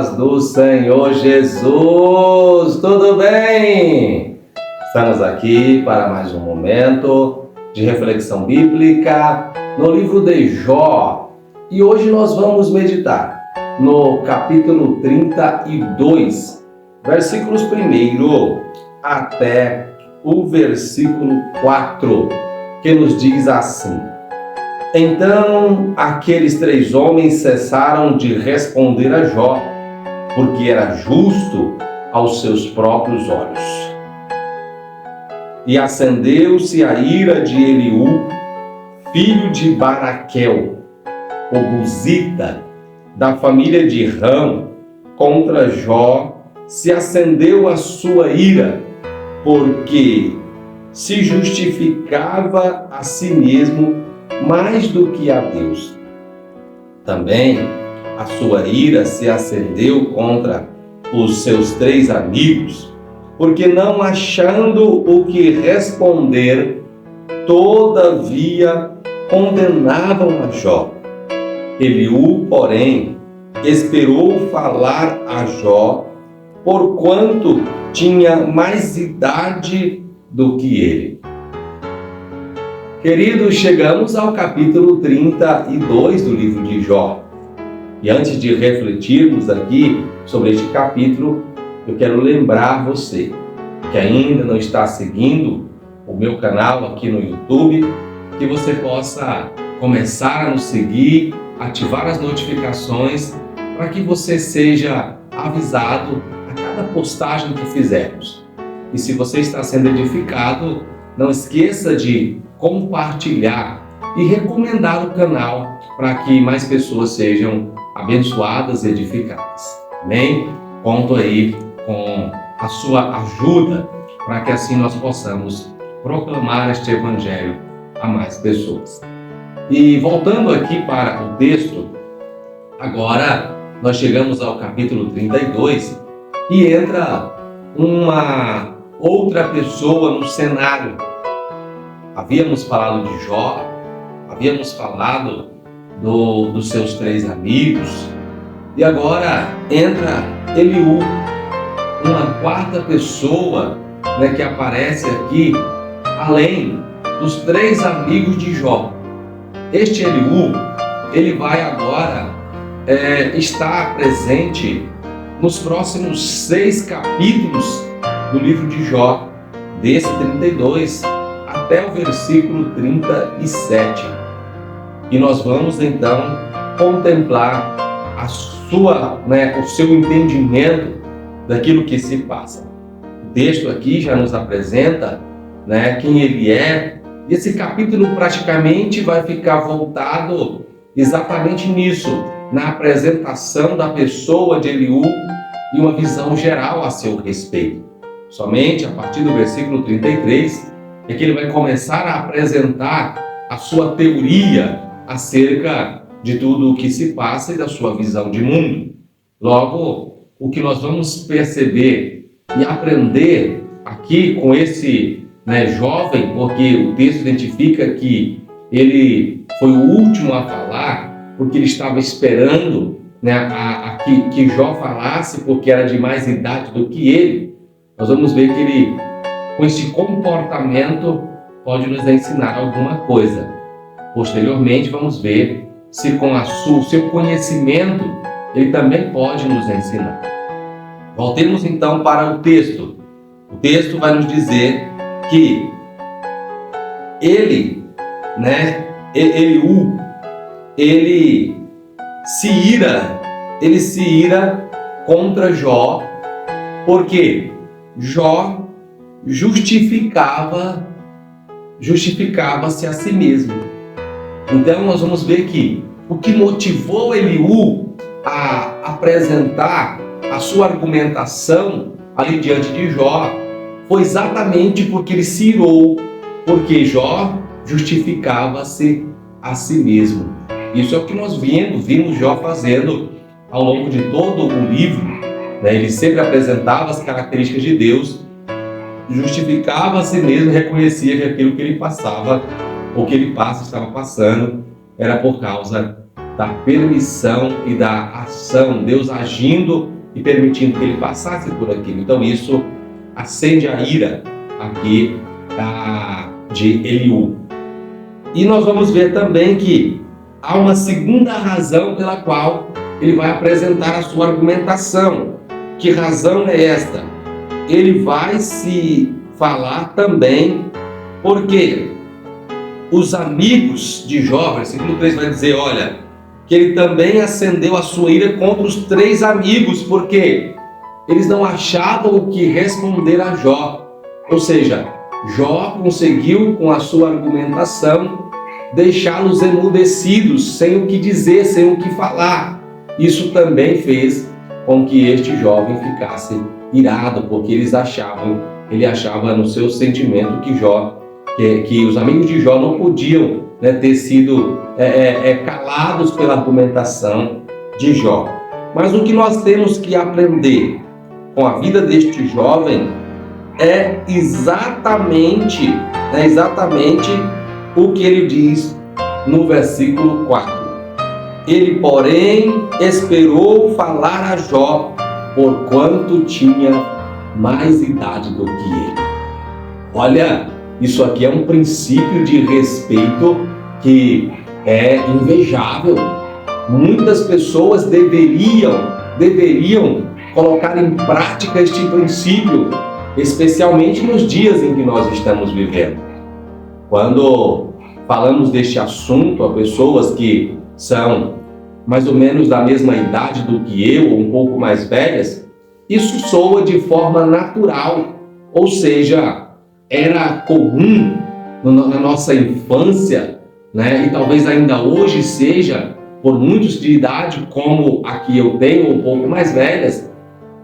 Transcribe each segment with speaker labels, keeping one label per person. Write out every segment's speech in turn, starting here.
Speaker 1: paz do Senhor Jesus, tudo bem? Estamos aqui para mais um momento de reflexão bíblica no livro de Jó e hoje nós vamos meditar no capítulo 32, versículos 1 até o versículo 4, que nos diz assim: Então aqueles 3 homens cessaram de responder a Jó, porque era justo aos seus próprios olhos. E acendeu-se a ira de Eliú, filho de Baraquel, o Buzita, da família de Ram, contra Jó. Se acendeu a sua ira, porque se justificava a si mesmo mais do que a Deus. Também a sua ira se acendeu contra os seus 3 amigos, porque não achando o que responder, todavia condenavam a Jó. Eliú, porém, esperou falar a Jó, porquanto tinha mais idade do que ele. Queridos, chegamos ao capítulo 32 do livro de Jó. E antes de refletirmos aqui sobre este capítulo, eu quero lembrar você que ainda não está seguindo o meu canal aqui no YouTube, que você possa começar a nos seguir, ativar as notificações, para que você seja avisado a cada postagem que fizermos. E se você está sendo edificado, não esqueça de compartilhar e recomendar o canal para que mais pessoas sejam abençoadas e edificadas. Amém? Conto aí com a sua ajuda para que assim nós possamos proclamar este evangelho a mais pessoas. E voltando aqui para o texto, agora nós chegamos ao capítulo 32 e entra uma outra pessoa no cenário. Havíamos falado de Jó, havíamos falado dos seus 3 amigos, e agora entra Eliú, uma 4ª pessoa, que aparece aqui, além dos 3 amigos de Jó. Este Eliú, ele vai agora estar presente nos próximos 6 capítulos do livro de Jó, desse 32 até o versículo 37. E nós vamos então contemplar o seu entendimento daquilo que se passa. O texto aqui já nos apresenta quem ele é. E esse capítulo praticamente vai ficar voltado exatamente nisso, na apresentação da pessoa de Eliú e uma visão geral a seu respeito. Somente a partir do versículo 33 é que ele vai começar a apresentar a sua teoria acerca de tudo o que se passa e da sua visão de mundo. Logo, o que nós vamos perceber e aprender aqui com esse jovem, porque o texto identifica que ele foi o último a falar, porque ele estava esperando que Jó falasse, porque era de mais idade do que ele. Nós vamos ver que ele, com esse comportamento, pode nos ensinar alguma coisa. Posteriormente, vamos ver se com o seu conhecimento, ele também pode nos ensinar. Voltemos então para o texto. O texto vai nos dizer que Eliú, ele se ira contra Jó, porque Jó justificava-se a si mesmo. Então nós vamos ver que o que motivou Eliú a apresentar a sua argumentação ali diante de Jó foi exatamente porque ele se irou, porque Jó justificava-se a si mesmo. Isso é o que nós vimos Jó fazendo ao longo de todo o livro. Ele sempre apresentava as características de Deus, justificava a si mesmo e reconhecia que aquilo que ele passava, ou que ele estava passando, era por causa da permissão e da ação, Deus agindo e permitindo que ele passasse por aquilo. Então isso acende a ira aqui de Eliú. E nós vamos ver também que há uma segunda razão pela qual ele vai apresentar a sua argumentação. Que razão é esta? Ele vai se falar também porque os amigos de Jó, versículo 3 vai dizer, olha, que ele também acendeu a sua ira contra os 3 amigos, porque eles não achavam o que responder a Jó. Ou seja, Jó conseguiu, com a sua argumentação, deixá-los emudecidos, sem o que dizer, sem o que falar. Isso também fez com que este jovem ficasse irado, porque ele achava no seu sentimento que os amigos de Jó não podiam, ter sido calados pela argumentação de Jó. Mas o que nós temos que aprender com a vida deste jovem é exatamente o que ele diz no versículo 4. Ele, porém, esperou falar a Jó, porquanto tinha mais idade do que ele. Olha, isso aqui é um princípio de respeito que é invejável. Muitas pessoas deveriam colocar em prática este princípio, especialmente nos dias em que nós estamos vivendo. Quando falamos deste assunto a pessoas que são mais ou menos da mesma idade do que eu, ou um pouco mais velhas, isso soa de forma natural, ou seja, era comum na nossa infância, e talvez ainda hoje seja, por muitos de idade, como aqui eu tenho, um pouco mais velhas,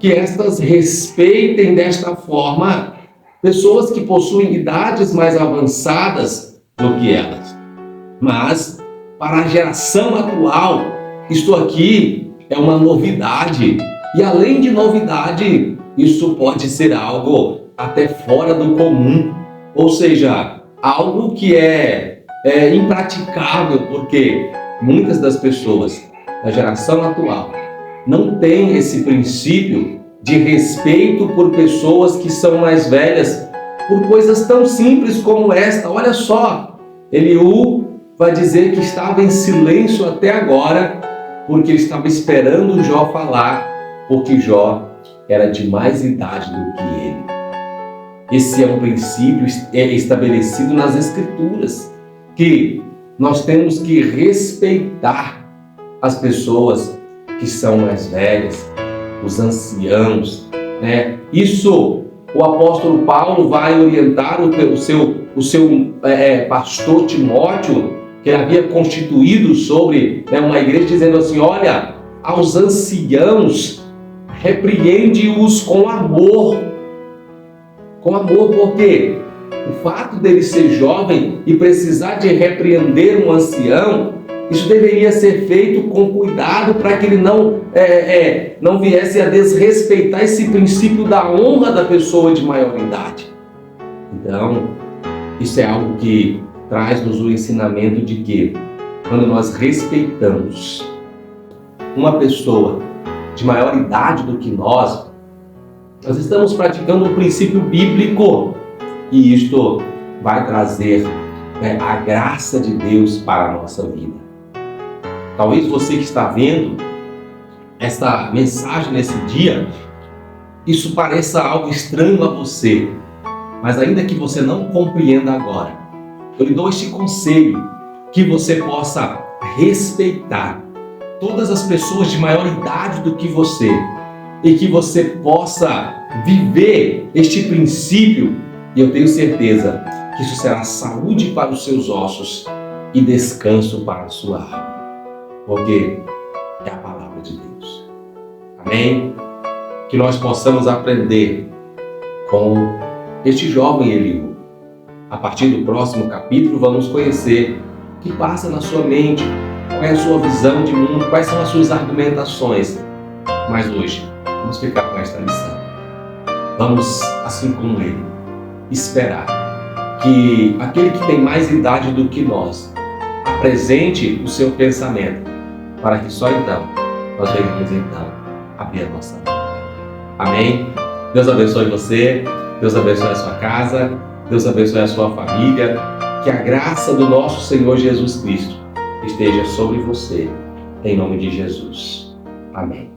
Speaker 1: que estas respeitem desta forma pessoas que possuem idades mais avançadas do que elas. Mas, para a geração atual, isto aqui é uma novidade. E além de novidade, isso pode ser algo até fora do comum. Ou seja, algo que é impraticável, porque muitas das pessoas da geração atual não têm esse princípio de respeito por pessoas que são mais velhas, por coisas tão simples como esta. Olha só, Eliú vai dizer que estava em silêncio até agora, porque ele estava esperando Jó falar, porque Jó era de mais idade do que ele. Esse é um princípio estabelecido nas Escrituras, que nós temos que respeitar as pessoas que são mais velhas, os anciãos, Isso o apóstolo Paulo vai orientar o seu pastor Timóteo, que ele havia constituído sobre uma igreja, dizendo assim, olha, aos anciãos, repreende-os com amor. Com amor, porque o fato dele ser jovem e precisar de repreender um ancião, isso deveria ser feito com cuidado para que ele não viesse a desrespeitar esse princípio da honra da pessoa de maior idade. Então, isso é algo que traz-nos o ensinamento de que, quando nós respeitamos uma pessoa de maior idade do que nós estamos praticando um princípio bíblico, e isto vai trazer a graça de Deus para a nossa vida. Talvez você que está vendo esta mensagem nesse dia, isso pareça algo estranho a você, mas ainda que você não compreenda agora, eu lhe dou este conselho, que você possa respeitar todas as pessoas de maior idade do que você, e que você possa viver este princípio, e eu tenho certeza que isso será saúde para os seus ossos e descanso para a sua alma, porque é a palavra de Deus. Amém? Que nós possamos aprender com este jovem Eliú. A partir do próximo capítulo vamos conhecer o que passa na sua mente, qual é a sua visão de mundo, quais são as suas argumentações. Mas hoje vamos ficar com esta lição. Vamos, assim como ele, esperar que aquele que tem mais idade do que nós apresente o seu pensamento, para que só então nós venhamos então abrir a nossa vida. Amém? Deus abençoe você, Deus abençoe a sua casa, Deus abençoe a sua família, que a graça do nosso Senhor Jesus Cristo esteja sobre você, em nome de Jesus. Amém.